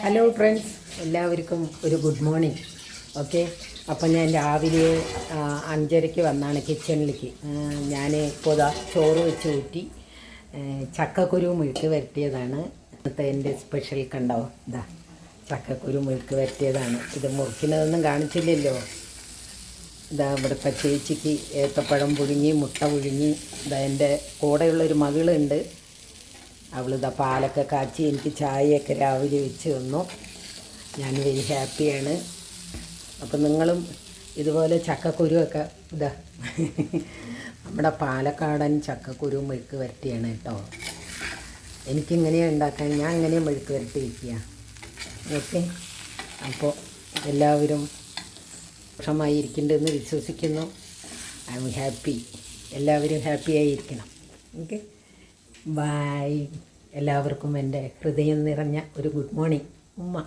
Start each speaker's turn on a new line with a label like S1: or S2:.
S1: Hello friends, എല്ലാവർക്കും ഒരു good morning. Okay, അപ്പം ഞാൻ രാവിലെ 5:30 വന്നാണ് കിച്ചണിലേക്ക്. ഞാൻ ഇപ്പോൾ ചോറ് വെച്ച് ഊറ്റി ചക്കക്കുരു മെഴുക്ക് വരട്ടിയതാണ് ഇന്നത്തെ എൻ്റെ സ്പെഷ്യൽ. കണ്ടോ, ഇതാ ചക്കക്കുരു മെഴുക്ക് വരട്ടിയതാണ്. ഇത് മുറിക്കുന്നതൊന്നും കാണിച്ചില്ലല്ലോ. ഇതാ ഇവിടുത്തെ ചേച്ചിക്ക് ഏത്തപ്പഴം പുഴുങ്ങി, മുട്ട പുഴുങ്ങി. ഇതാ എൻ്റെ കൂടെയുള്ളൊരു മകളുണ്ട്, അവളിതാ പാലൊക്കെ കാച്ചി എനിക്ക് ചായയൊക്കെ രാവിലെ വെച്ച് തന്നു. ഞാൻ വെരി ഹാപ്പിയാണ്. അപ്പം നിങ്ങളും ഇതുപോലെ ചക്കക്കുരുവൊക്കെ ഇതാ നമ്മുടെ പാലക്കാടൻ ചക്കക്കുരു മെഴുക്ക് വരട്ടിയാണ് കേട്ടോ. എനിക്കിങ്ങനെയാണ് ഉണ്ടാക്കാൻ, ഞാൻ ഇങ്ങനെ മെഴുക്ക് വരട്ടി വയ്ക്കുക. ഓക്കെ, അപ്പോൾ എല്ലാവരും സന്തോഷമായി ഇരിക്കുന്നുണ്ടെന്ന് വിശ്വസിക്കുന്നു. I am happy. എല്ലാവരും ഹാപ്പി ആയിരിക്കണം. Okay, bye. എല്ലാവർക്കും എൻ്റെ ഹൃദയം നിറഞ്ഞ ഒരു ഗുഡ് മോർണിംഗ്. ഉമ്മ.